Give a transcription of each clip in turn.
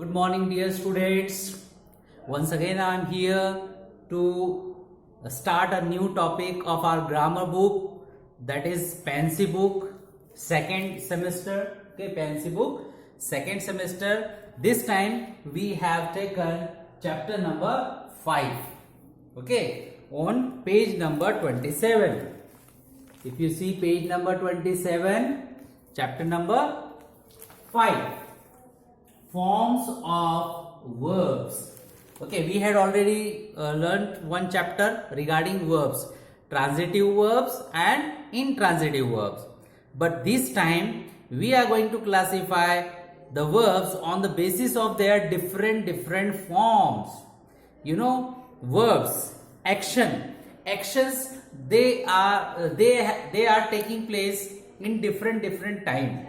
Good morning, dear students. Once again, I am here to start a new topic of our grammar book, that is Fancy book, second semester. Okay, Fancy book, second semester. This time we have taken chapter number 5. Okay, on page number 27. If you see page number 27, chapter number 5. Forms of verbs. Okay, we had already learned one chapter regarding verbs, transitive verbs and intransitive verbs. But this time we are going to classify the verbs on the basis of their different forms. You know, verbs, actions, they are taking place in different time.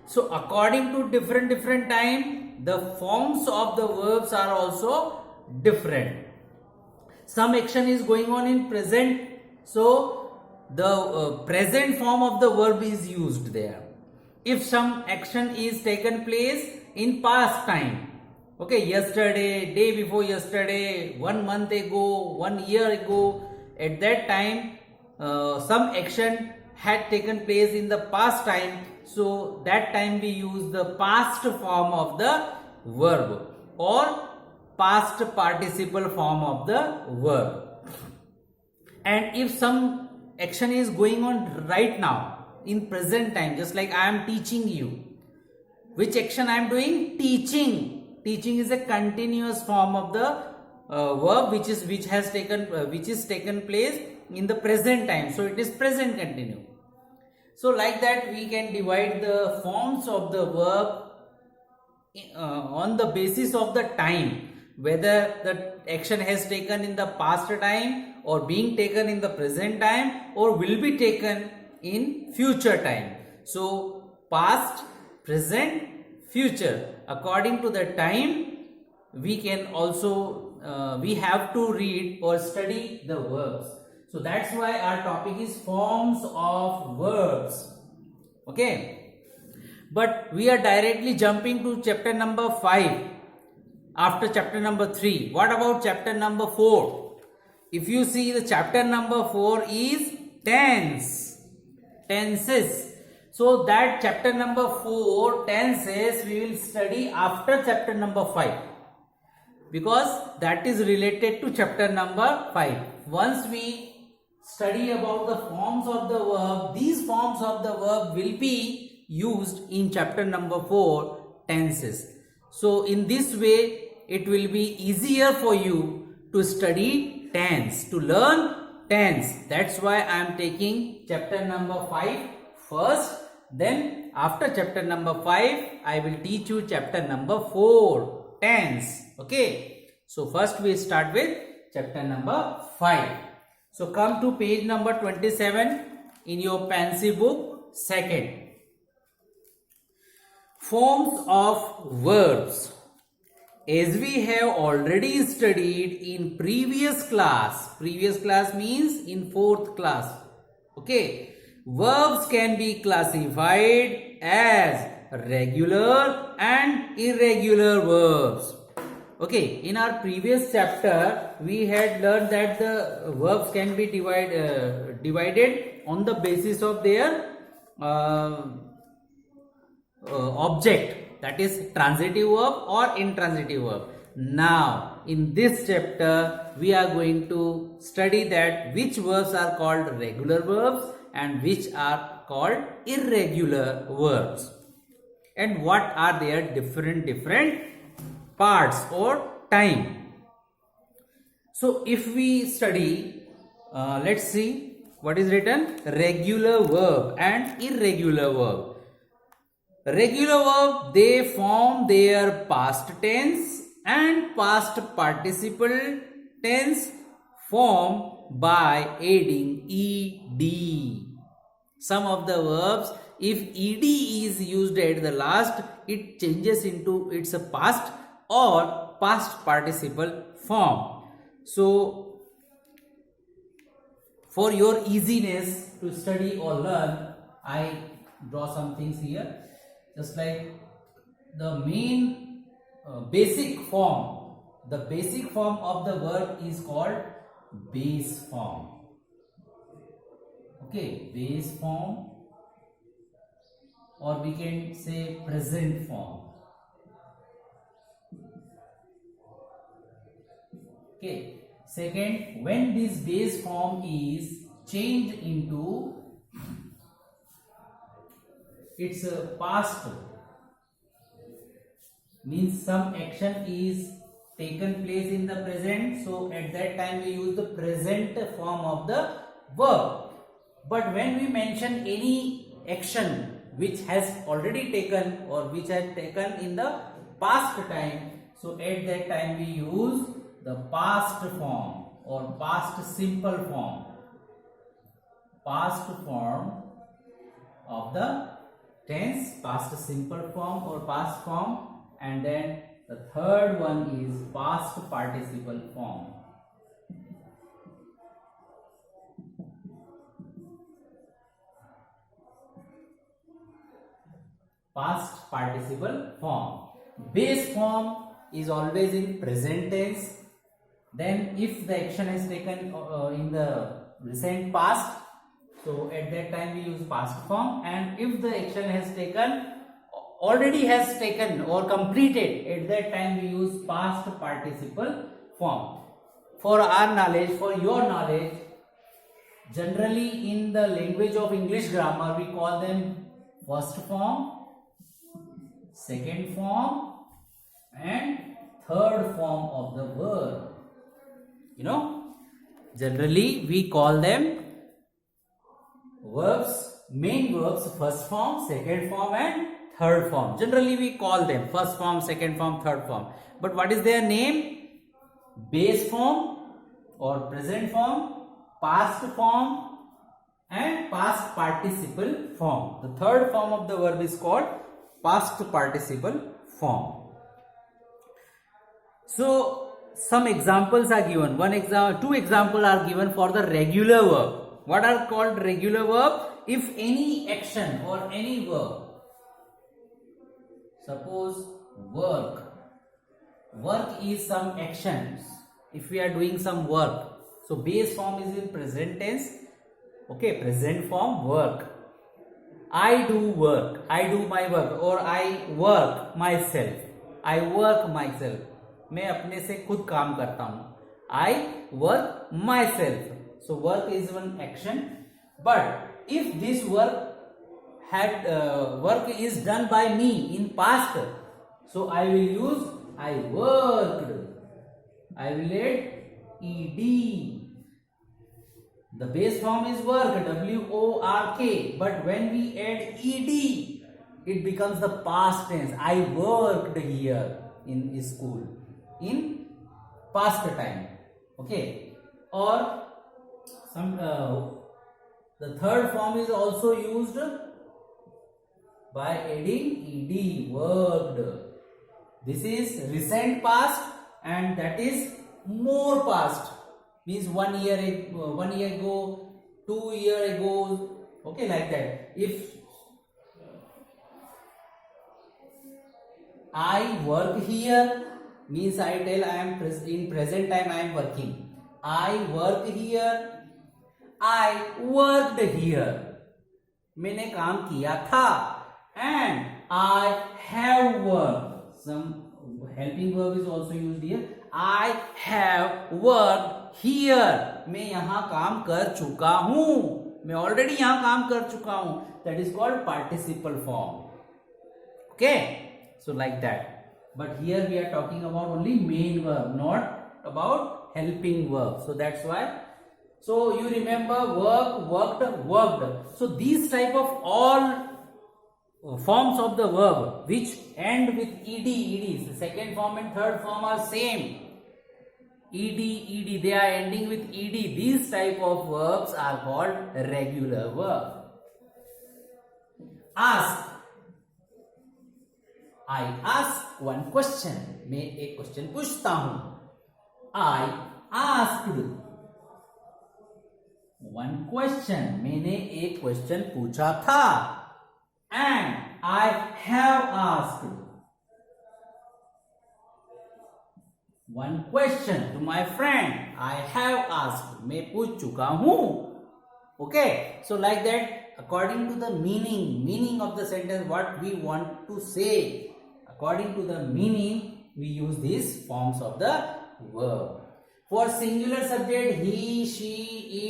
So according to different time, the forms of the verbs are also different. Some action is going on in present, so the present form of the verb is used there. If some action is taken place in past time, okay, yesterday, day before yesterday, 1 month ago, 1 year ago, at that time some action had taken place in the past time, so that time we use the past form of the verb or past participle form of the verb. And if some action is going on right now in present time, just like I am teaching you, which action I am doing? Teaching is a continuous form of the verb which is taken place in the present time, so it is present continuous. So like that we can divide the forms of the verb on the basis of the time, whether the action has taken in the past time or being taken in the present time or will be taken in future time. So past, present, future, according to the time we can also we have to read or study the verbs. So that's why our topic is forms of verbs. Okay, but we are directly jumping to chapter number 5 after chapter number 3. What about chapter number 4? If you see, the chapter number 4 is tenses. So that chapter number 4, tenses, we will study after chapter number 5, because that is related to chapter number 5. Once we study about the forms of the verb, these forms of the verb will be used in chapter number 4, tenses. So in this way it will be easier for you to study tense, to learn tense. That's why I am taking chapter number 5 first, then after chapter number 5 I will teach you chapter number 4, tense. Okay, so first we start with chapter number 5. So come to page number 27 in your Fancy book, second. Forms of verbs. As we have already studied in previous class means in 4th class. Okay, verbs can be classified as regular and irregular verbs. Okay, in our previous chapter we had learned that the verbs can be divided on the basis of their object, that is transitive verb or intransitive verb. Now in this chapter we are going to study that which verbs are called regular verbs and which are called irregular verbs, and what are their different parts or time. So if we study, let's see what is written: regular verb and irregular verb. Regular verb, they form their past tense and past participle tense form by adding ed. Some of the verbs, if ed is used at the last, it changes into its past or past participle form. So for your easiness to study or learn, I draw some things here, just like the main basic form. The basic form of the verb is called base form. Okay, base form, or we can say present form. Okay. Second, when this base form is changed into its past, means some action is taken place in the present, so at that time we use the present form of the verb. But when we mention any action which has already taken or which has taken in the past time, so at that time we use the past form or past simple form. Past form of the tense, past simple form or past form, and then the third one is past participle form. Past participle form. Base form is always in present tense. Then if the action is taken in the recent past, so at that time we use past form, and if the action has taken already has taken or completed, at that time we use past participle form. For our knowledge, for your knowledge, generally in the language of English grammar we call them first form, second form and third form of the verb. You know, generally we call them verbs, main verbs, first form, second form and third form. Generally we call them first form, second form, third form. But what is their name? Base form or present form, past form and past participle form. The third form of the verb is called past participle form. So some examples are given. Two examples are given for the regular verb. What are called regular verb? If any action or any verb, suppose work. Work is some actions. If we are doing some work, so base form is in present tense. Okay, present form work. I do work. I do my work, or I work myself. I work myself. मैं अपने से खुद काम करता हूं. I work myself. So work is one action. But if this work is done by me in past, so I will use I worked. I will add ed. The base form is work, W-O-R-K. But when we add ed, it becomes the past tense. I worked here in school. In past time. Okay. Or some the third form is also used by adding ed, worked. This is recent past and that is more past. Means 1 year ago, 2 years ago. Okay, like that. If I work here, means I tell I am in present time I am working. I work here. I worked here. मैंने काम किया था. And I have worked. Some helping verb is also used here. I have worked here. मैं यहाँ काम कर चुका हूँ. मैं already यहाँ काम कर चुका हूँ. That is called participle form. Okay. So like that. But here we are talking about only main verb, not about helping verb. So that's why. So you remember work, worked, worked. So these type of all forms of the verb which end with ed, eds. The second form and third form are same. Ed, ed. They are ending with ed. These type of verbs are called regular verb. Ask. I ask one question. मैं एक question पूछता हूं. I asked one question. मैंने एक question पूछा था. And I have asked. one question to my friend. I have asked. मैं पूछ चुका हूँ. Okay. So like that, according to the meaning of the sentence, what we want to say, according to the meaning, we use these forms of the verb. For singular subject, he, she,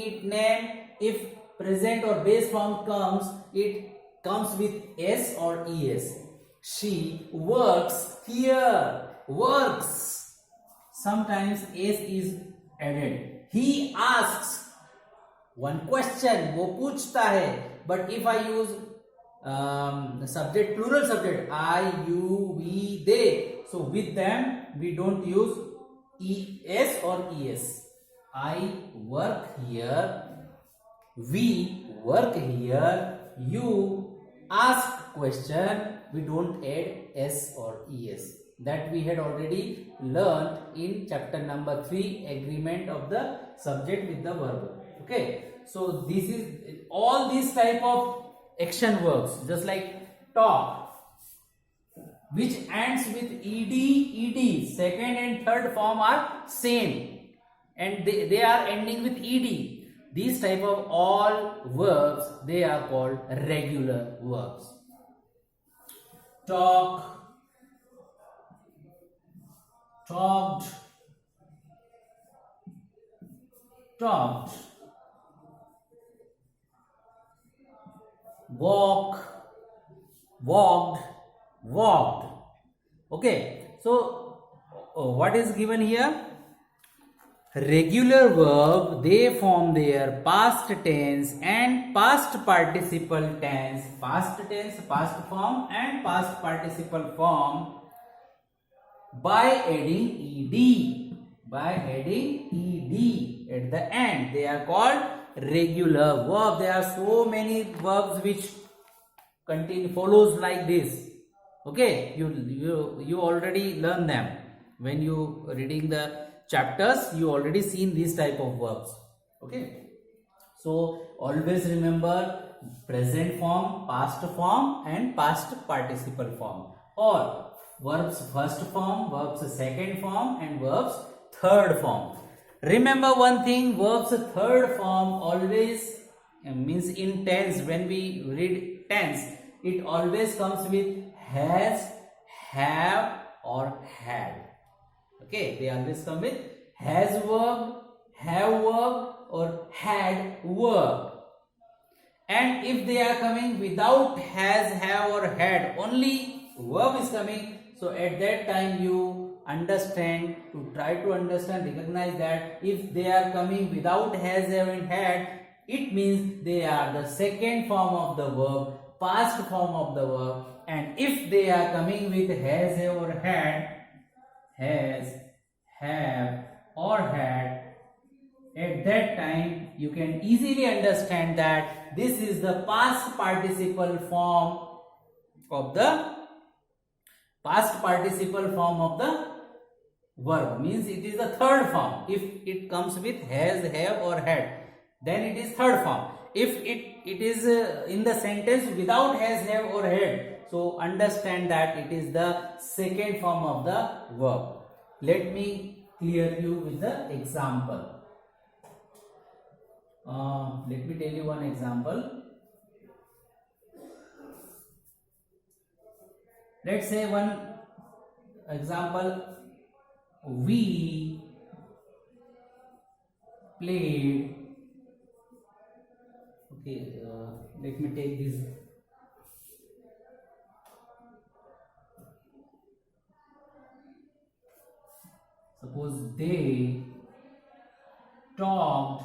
it, name, if present or base form comes, it comes with s or es. She works here. Works. Sometimes s is added. He asks one question. वो पूछता है. But if I use subject, plural subject, I, you, we, they, so with them we don't use es or es. I work here. We work here. You ask question. We don't add s or es. That we had already learned in chapter number 3, agreement of the subject with the verb. Okay, so this is all these type of action verbs, just like talk, which ends with ed. Second and third form are same, and they are ending with ed. These type of all verbs, they are called regular verbs. Talk, talked, talked. Walk, walked, walked. Okay, so what is given here? Regular verb, they form their past tense and past participle tense. Past tense, past form, and past participle form by adding ed. By adding ed at the end. They are called regular verb. There are so many verbs which follows like this. Okay, you already learn them when you reading the chapters. You already seen these type of verbs. Okay, so always remember present form, past form, and past participle form, or verbs first form, verbs second form, and verbs third form. Remember one thing, verbs third form always means in tense. When we read tense, it always comes with has, have, or had. Okay, they always come with has verb, have verb, or had verb. And if they are coming without has, have, or had, only verb is coming, so at that time you understand, to try to understand, recognize that if they are coming without has, have, and had, it means they are the second form of the verb, past form of the verb. And if they are coming with has, have, or had, has, have, or had, at that time you can easily understand that this is the past participle form of the verb, means it is the third form. If it comes with has, have, or had, then it is third form. If it is in the sentence without has, have, or had, so understand that it is the second form of the verb. Let me clear you with the example. Let me tell you one example. Let's say one example. We played. Okay, let me take this. Suppose they talked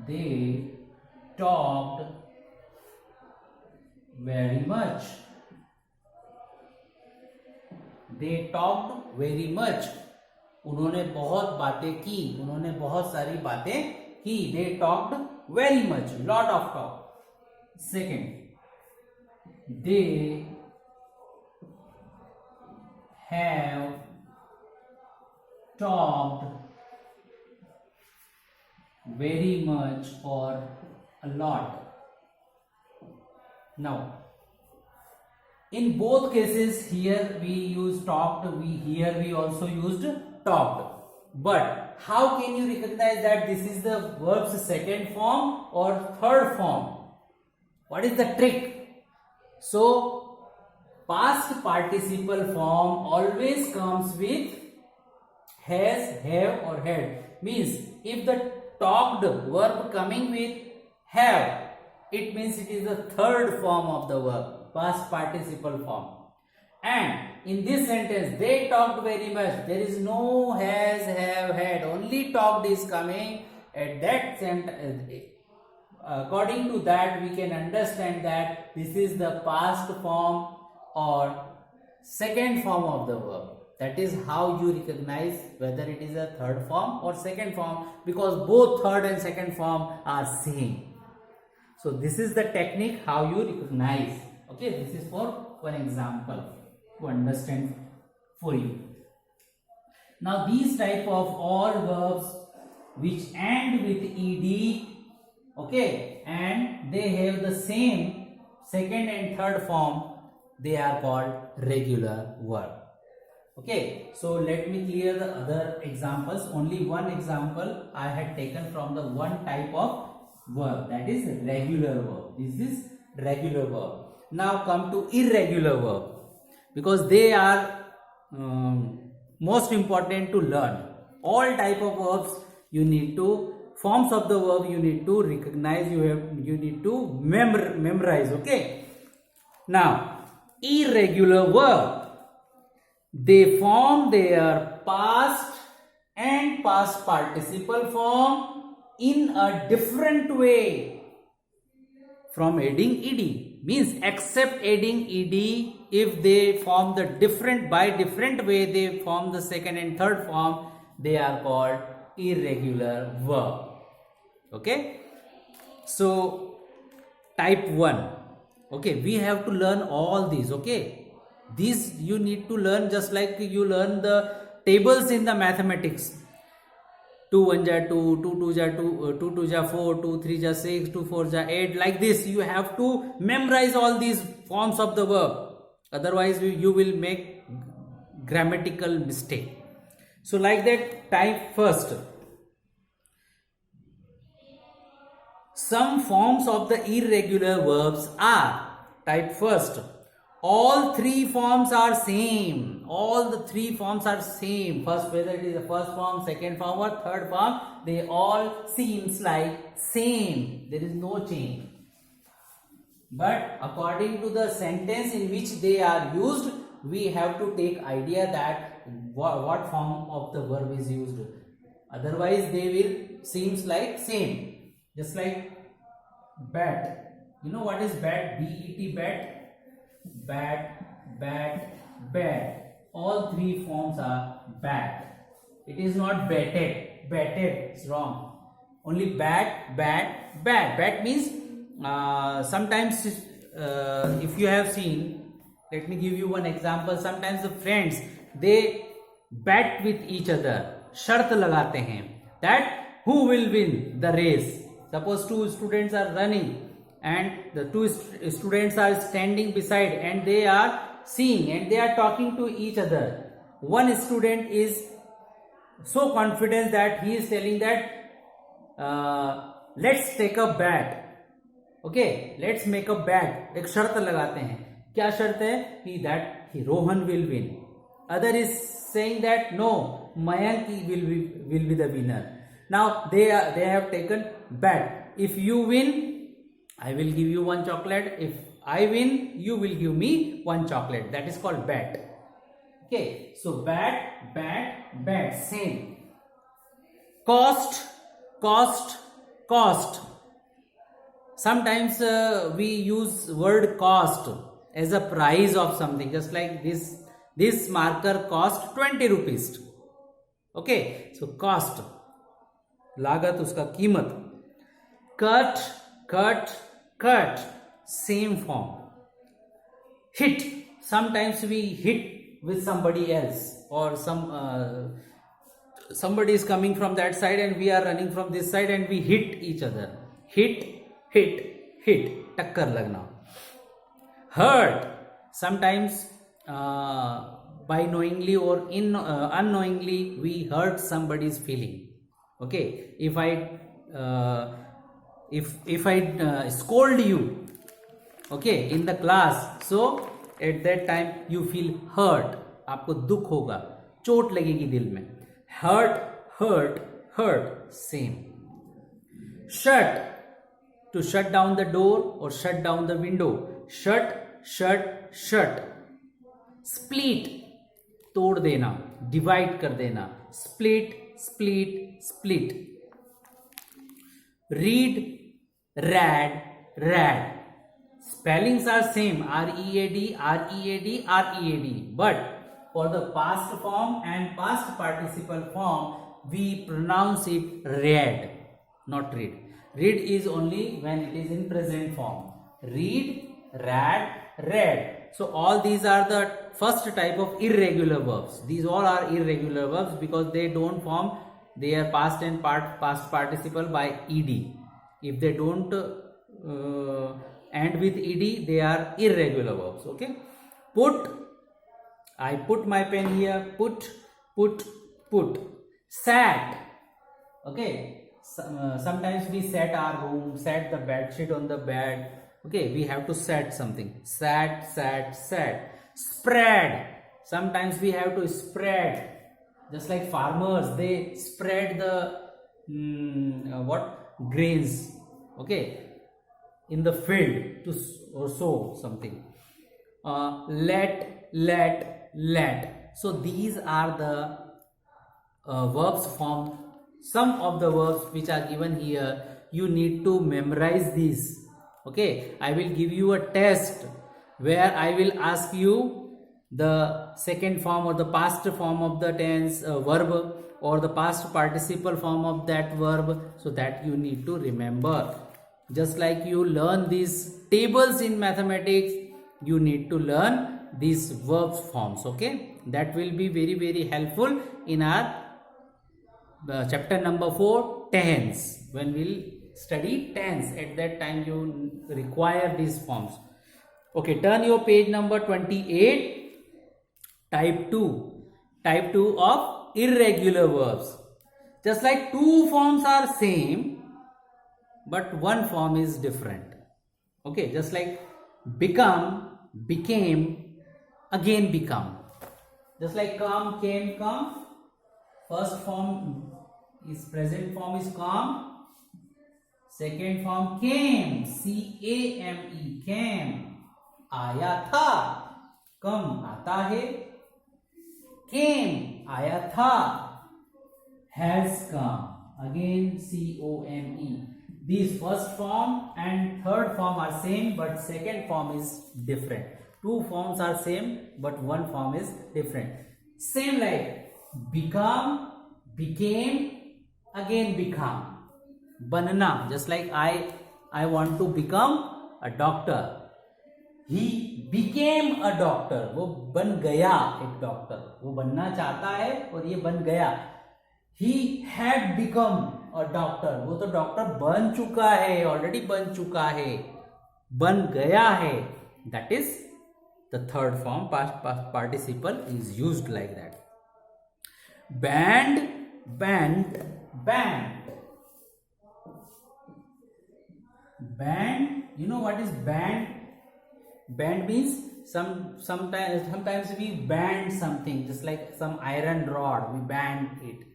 very much. They talked very much. उन्होंने बहुत बातें की, उन्होंने बहुत सारी बातें की. They talked very much, lot of talk. Second, they have talked very much or a lot. Now, In both cases, here we use talked, here we also used talked. But how can you recognize that this is the verb's second form or third form? What is the trick? So, past participle form always comes with has, have or had. Means if the talked verb coming with have, it means it is the third form of the verb, past participle form. And in this sentence, they talked very much. There is no has, have, had. Only talked is coming. At that sentence, according to that, we can understand that this is the past form or second form of the verb. That is how you recognize whether it is a third form or second form, because both third and second form are same. So this is the technique how you recognize. Okay, this is for one example to understand for you. Now these type of all verbs which end with ed, okay, and they have the same second and third form, they are called regular verb. Okay, so let me clear the other examples. Only one example I had taken from the one type of verb, that is regular verb. This is regular verb. Now come to irregular verb, because they are most important to learn. All type of verbs you need to, forms of the verb you need to recognize, you need to memorize. Okay, now irregular verb, they form their past and past participle form in a different way from adding ed. Means except adding ed, if they form the different way they form the second and third form, they are called irregular verb. Okay, so type 1. Okay, we have to learn all these. Okay, these you need to learn just like you learn the tables in the mathematics. 2 1 ja 2, 2 2 ja 2, 2 2 ja 4, 2 3 ja 6, 2 4 ja 8. Like this, you have to memorize all these forms of the verb. Otherwise, you will make grammatical mistake. So like that, type first. Some forms of the irregular verbs are, type first, all three forms are same. All the three forms are same. First, whether it is the first form, second form or third form, they all seems like same. There is no change. But according to the sentence in which they are used, we have to take idea that what form of the verb is used. Otherwise, they will seems like same. Just like bat. You know what is bat? B-E-T, bat. Bat, bat, bat. All three forms are bat. It is not batted. Batted is wrong. Only bat, bat, bat. Bat means sometimes if you have seen, let me give you one example. Sometimes the friends, they bat with each other. शर्त लगाते हैं that who will win the race. Suppose two students are running and the two students are standing beside and they are seeing and they are talking to each other. One student is so confident that he is telling that let's take a bet. Okay, let's make a bet. एक शर्त लगाते हैं. क्या शर्त है? That Rohan will win. Other is saying that no, Mayank will be the winner. Now they have taken bet. If you win, I will give you one chocolate. If I win, you will give me one chocolate. That is called bet. Okay, so bet, bet, bet, same. Cost, cost, cost. Sometimes we use word cost as a price of something. Just like this marker cost 20 rupees. Okay, so cost. लागत उसका कीमत. Cut, cut, cut. Same form. Hit. Sometimes we hit with somebody else, or somebody is coming from that side and we are running from this side and we hit each other. Hit, hit, hit. टक्कर लगना. Hurt. sometimes by knowingly or unknowingly we hurt somebody's feeling. Okay, if I scold you, okay, in the class, so at that time you feel hurt, आपको दुख होगा, चोट लगेगी दिल में. Hurt, hurt, hurt, same. Shut, to shut down the door or shut down the window. Shut, shut, shut. Split, तोड़ देना, divide कर देना. Split, split, split. Read, rad, rad. Spellings are same, R-E-A-D, R-E-A-D, R-E-A-D. But for the past form and past participle form, we pronounce it read, not read. Read is only when it is in present form. Read, rad, read. So all these are the first type of irregular verbs. These all are irregular verbs because they don't form their past and past participle by ed. If they don't end with ed, they are irregular verbs. Okay. Put, I put my pen here. Put, put, put. Sat. Okay. Sometimes we set our room, set the bed sheet on the bed. Okay, we have to set something. Sat, sat, sat. Spread. Sometimes we have to spread. Just like farmers, they spread the grains. Okay, in the field to or sow something. Let, let. So these are the verbs form. Some of the verbs which are given here, you need to memorize these. Okay, I will give you a test where I will ask you the second form or the past form of the tense verb or the past participle form of that verb, so that you need to remember. Just like you learn these tables in mathematics, you need to learn these verbs forms. Okay, that will be very, very helpful in our chapter number 4, tense. When we'll study tense, at that time you require these forms. Okay, turn your page number 28, type 2 of irregular verbs. Just like two forms are same, but one form is different. Okay, just like become, became, again become. Just like come, came, come. First form is present form is come. Second form came, C-A-M-E, came. आया था, कम आता है. Came, आया था. Has come, again C-O-M-E. These first form and third form are same, but second form is different. Two forms are same, but one form is different. Same like become, became, again become. Banna, just like I want to become a doctor. He became a doctor. वो बन गया एक doctor. वो बनना चाहता है और ये बन गया. He had become a doctor. वो तो डॉक्टर बन चुका है, ऑलरेडी बन चुका है, बन गया है. That is the third form. Past participle is used like that. Band, band, band. Band, you know what is band? Band means sometimes we band something, just like some iron rod, we band it.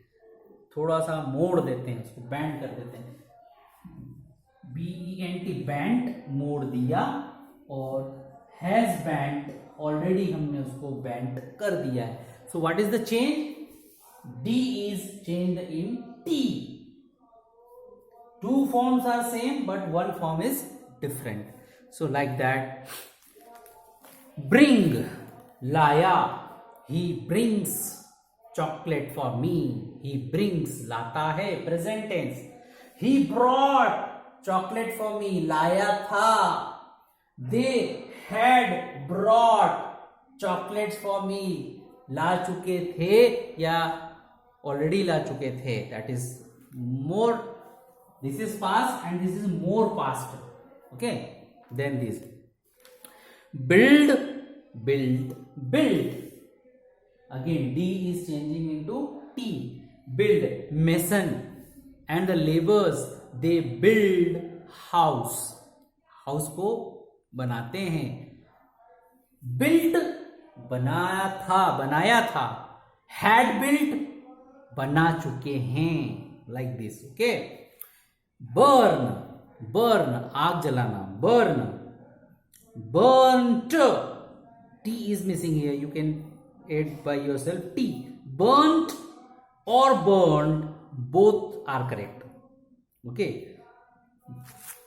थोड़ा सा मोड़ देते हैं उसको, band कर देते हैं. B-E-N-T, band, मोड़ दिया. और हैज बैंड, ऑलरेडी हमने उसको बैंड कर दिया है. So what is the change? D is changed in T. Two forms are same, but one form is different. So like that. Bring, लाया. He brings chocolate for me. He brings, लाता है, present tense. He brought chocolate for me, लाया था. They had brought chocolates for me, ला चुके थे या already ला चुके थे. That is more, this is past and this is more past. Okay, then this. Build, built, built. Again, D is changing into T. Build, mason, and the laborers, they build house. House को बनाते हैं. Built, बनाया था. Had built, बना चुके हैं. Like this, okay? Burn, आग जलाना. Burn, burnt. T is missing here. You can add by yourself T. Burnt or burned, both are correct. Okay,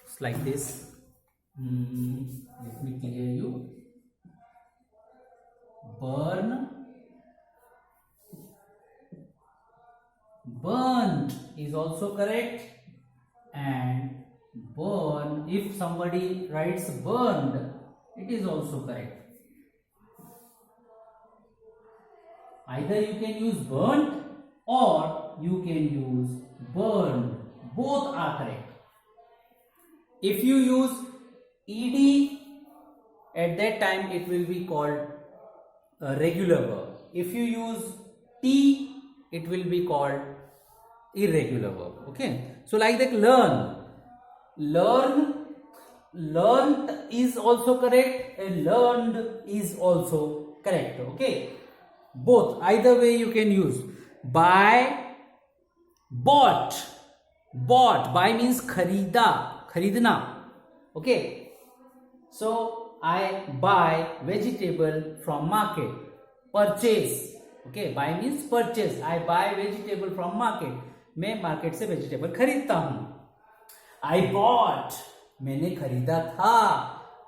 it's like this. Let me clear you. Burn, burnt is also correct, and burn, if somebody writes burned, it is also correct. Either you can use burnt or you can use burned. Both are correct. If you use ed, at that time it will be called a regular verb. If you use t, it will be called irregular verb. Okay, so like that, learned is also correct, and learned is also correct. Okay, both, either way you can use. Buy, bought. Buy means kharidna. Okay, so I buy vegetable from market. Purchase, okay, buy means purchase. I buy vegetable from market. मैं market से vegetable खरीदता हूं. I bought, मैंने खरीदा था.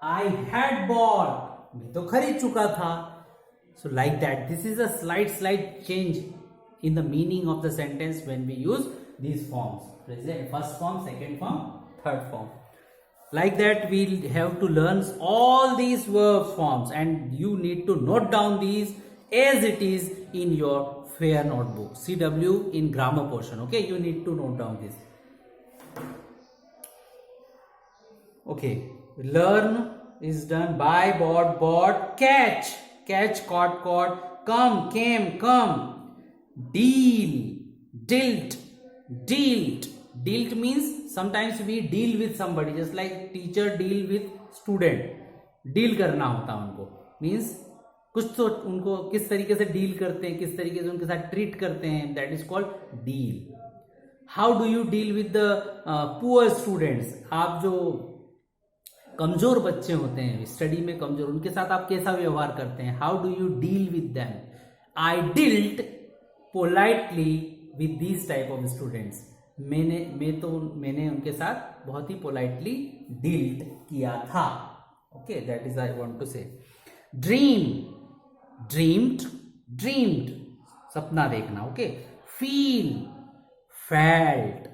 I had bought, मैं तो खरीद चुका था. So like that, this is a slight change in the meaning of the sentence when we use these forms. First form, second form, third form. Like that, we'll have to learn all these verb forms, and you need to note down these as it is in your fair notebook. CW in grammar portion. Okay, you need to note down this. Okay, learn is done. Buy, bought, catch, caught, come, came, come. Deal, dealt. Dealt means sometimes we deal with somebody, just like teacher deal with student. Deal करना होता है उनको, means कुछ तो उनको किस तरीके से डील करते हैं, किस तरीके से उनके साथ ट्रीट करते हैं, that is called deal. How do you deal with the poor students? आप जो कमजोर बच्चे होते हैं, स्टडी में कमजोर, उनके साथ आप कैसा व्यवहार करते हैं? How do you deal with them? I dealt politely with these type of students. मैंने उनके साथ बहुत ही पोलाइटली डील किया था. Okay, that is I want to say. Dreamed, सपना देखना. Okay, feel, felt.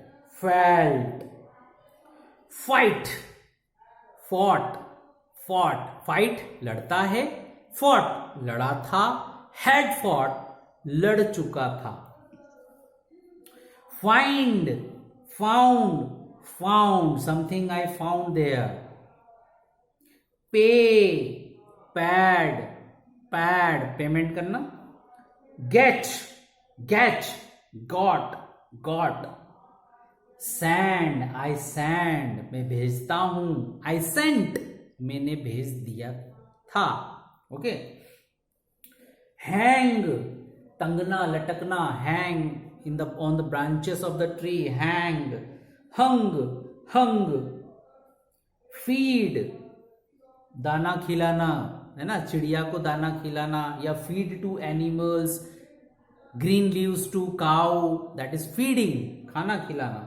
Fight, fight लड़ता है, फॉट लड़ा था, हैड फॉट लड़ चुका था. Find, found something I found there. Pay, paid payment करना. Get, got. Send, I send मैं भेजता हूं. आई सेंट मैंने भेज दिया था. ओके. हैंग, टंगना, लटकना. Hang in the on the branches of the tree. Hang, hung. Feed, दाना खिलाना, है ना, चिड़िया को दाना खिलाना, या feed to animals, green leaves to cow, that is feeding, खाना खिलाना.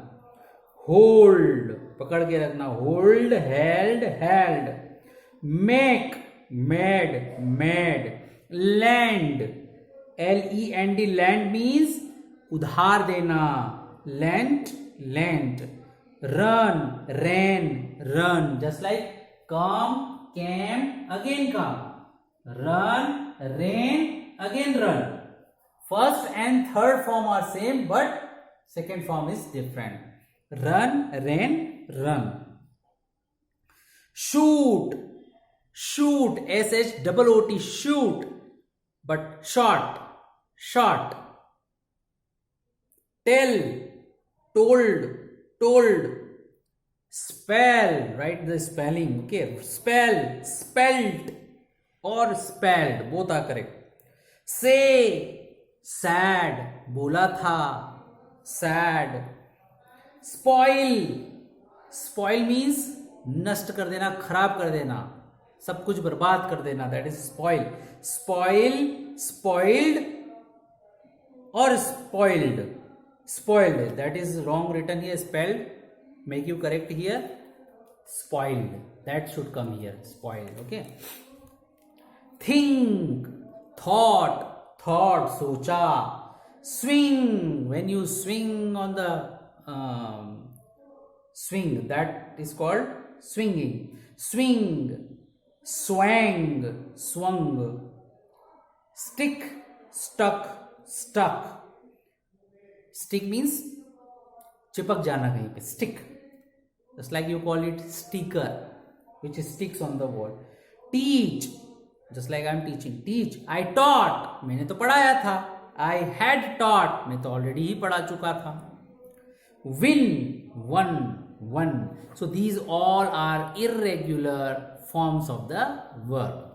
होल्ड, पकड़ के रखना. Hold, held. Make, made. Land, LEND, land means उधार देना. Lent. Run, just like come, came, again come. Run, ran, again run. First and third form are same, but second form is different. Run, ran, run. Shoot, shoot, shoot, shoot, but short, short. Tell, told, told. Spell, write the spelling, okay? Spell, spelt, or spelled, both are correct. Say, sad, बोला था, sad. Spoil, spoil means नष्ट कर देना, खराब कर देना, सब कुछ बर्बाद कर देना, that is spoil. Spoil, spoiled, or spoiled. Spoiled, that is wrong written here, spelled. Make you correct here. Spoiled, that should come here. Spoiled, okay. Think, thought, thought, socha. Swing, when you swing on the swing, that is called swinging. Swing, swang, swung. Stick, stuck, stuck. Stick means चिपक जाना कहीं पे, stick. Just like you call it sticker, which sticks on the wall. Teach, just like I am teaching. Teach, I taught, मैंने तो पढ़ाया था. I had taught, मैं तो already ही पढ़ा चुका था. Win, won, won. So these all are irregular forms of the verb.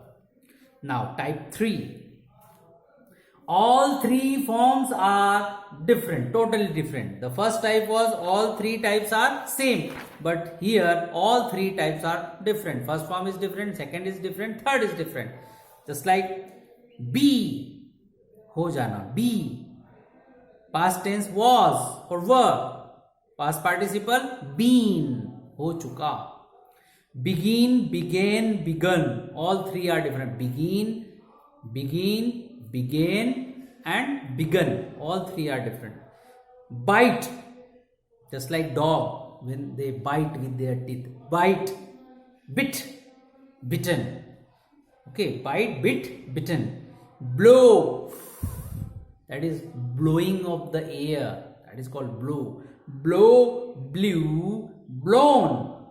Now type 3. All three forms are different, totally different. The first type was all three types are same, but here all three types are different. First form is different, second is different, third is different. Just like be, ho jana, be. Past tense was or were. Past participle been, ho chuka. Begin, began, begun. All three are different. Begin, begin, began, and begun. All three are different. Bite, just like dog when they bite with their teeth. Bite, bit, bitten. Okay, bite, bit, bitten. Blow, that is blowing of the air. That is called blow. Blow, blew, blown.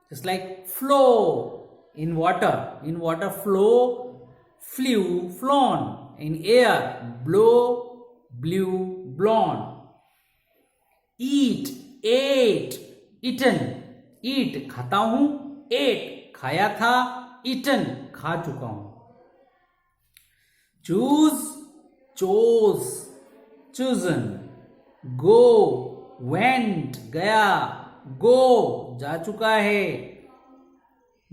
Just like flow in water. In water, flow, flew, flown. In air, blow, blew, blown. Eat, ate, eaten. Eat, खाता हूं. Ate, खाया था. Eaten, खा चुका हूं. Choose, chose, chosen. Go, went, गया. Go, जा चुका है.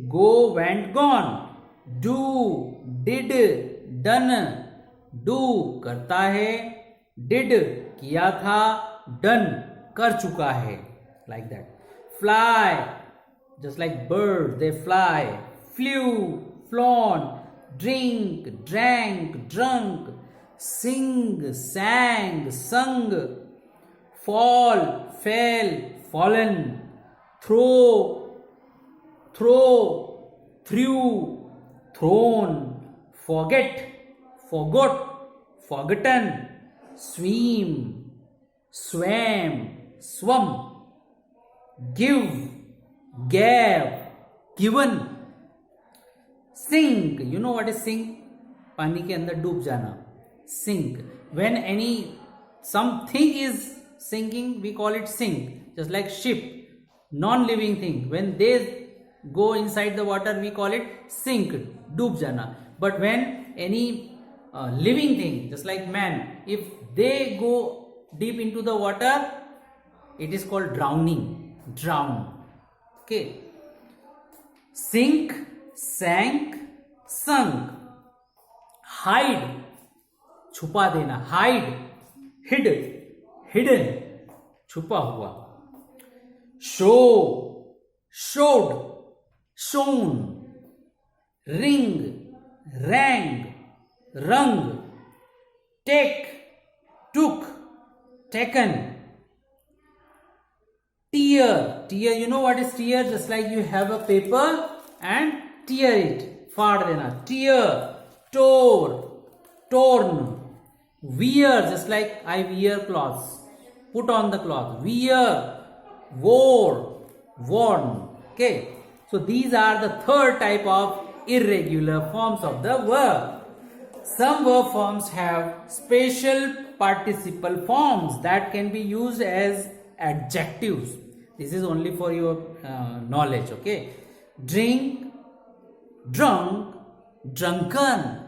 Go, went, gone. Do, did, done. Do, करता है. Did, किया था. Done, कर चुका है. Like that. Fly, just like bird, they fly. Flew, flown. Drink, drank, drunk. Sing, sang, sung. Fall, fell, fallen. Throw, threw, thrown. Forget, forgot, forgotten. Swim, swam, swum. Give, gave, given. Sink, you know what is sink? पानी के अंदर डूब जाना. Sink. When something is sinking, we call it sink. Just like ship, non-living thing. When they go inside the water, we call it sink, डूब जाना. But when any living thing, just like man, if they go deep into the water, it is called drowning. Drown. Okay. Sink, sank, sunk. Hide, छुपा देना. Hide, hid, hidden, छुपा हुआ. Show, showed, shown. Ring, rang, rung. Take, took, taken. Tear, you know what is tear? Just like you have a paper and tear it. फाड़ देना. Tear, tore, torn. Wear, just like I wear clothes. Put on the cloth. Wear, wore, worn. Okay. So these are the third type of irregular forms of the verb. Some verb forms have special participle forms that can be used as adjectives. This is only for your knowledge, okay? Drink, drunk, drunken,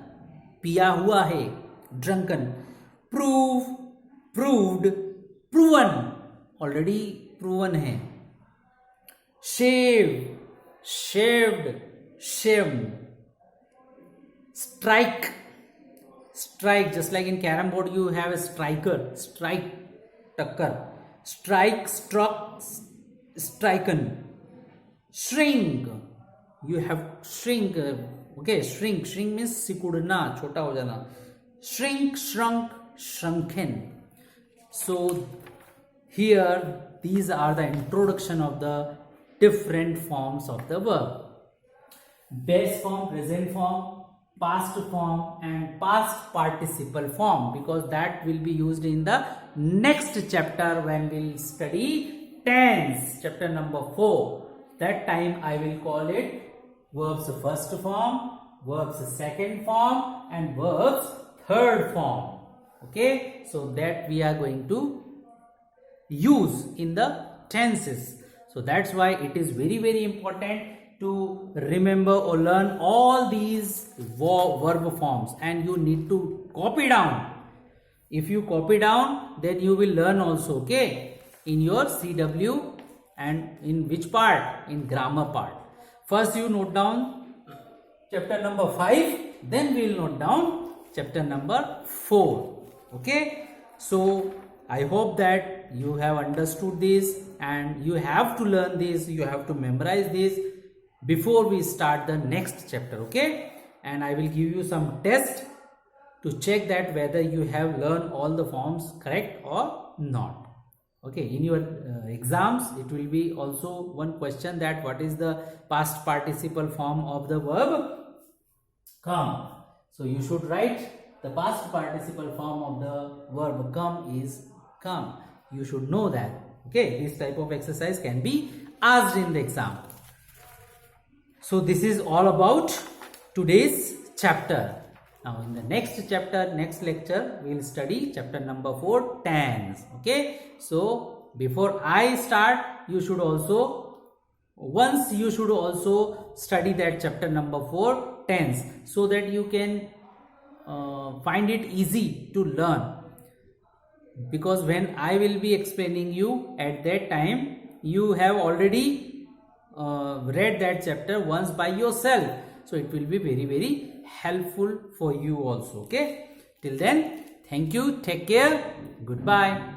पिया हुआ है, drunken. Prove, proved, proven, already proven है. Shave, shaved, shaved. Strike, strike, just like in carom board you have a striker, strike, takkar. Strike, struck, striken. Shrink, you have shrink, okay, shrink means सिकुड़ना, छोटा हो जाना. Shrink, shrunk, shrunken. So here these are the introduction of the different forms of the verb. Base form, present form, past form and past participle form, because that will be used in the next chapter when we'll study tense, chapter number 4. That time I will call it verbs first form, verbs second form and verbs third form. Okay, so that we are going to use in the tenses. So that's why it is very, very important to remember or learn all these verb forms, and you need to copy down. If you copy down, then you will learn also, okay, in your CW. And in which part? In grammar part. First you note down chapter number 5, then we will note down chapter number 4. Okay, so I hope that you have understood this and you have to learn this, you have to memorize this before we start the next chapter. Okay, and I will give you some test to check that whether you have learned all the forms correct or not. Okay, in your exams it will be also one question that what is the past participle form of the verb come. So you should write the past participle form of the verb come is come. You should know that. Okay, this type of exercise can be asked in the exam. So this is all about today's chapter. Now in the next chapter, next lecture, we will study chapter number 4, tense. Okay, so before I start, you should also study that chapter number 4, tense, so that you can find it easy to learn. Because when I will be explaining you at that time, you have already read that chapter once by yourself. So it will be very, very helpful for you also. Okay, till then, thank you, take care, goodbye.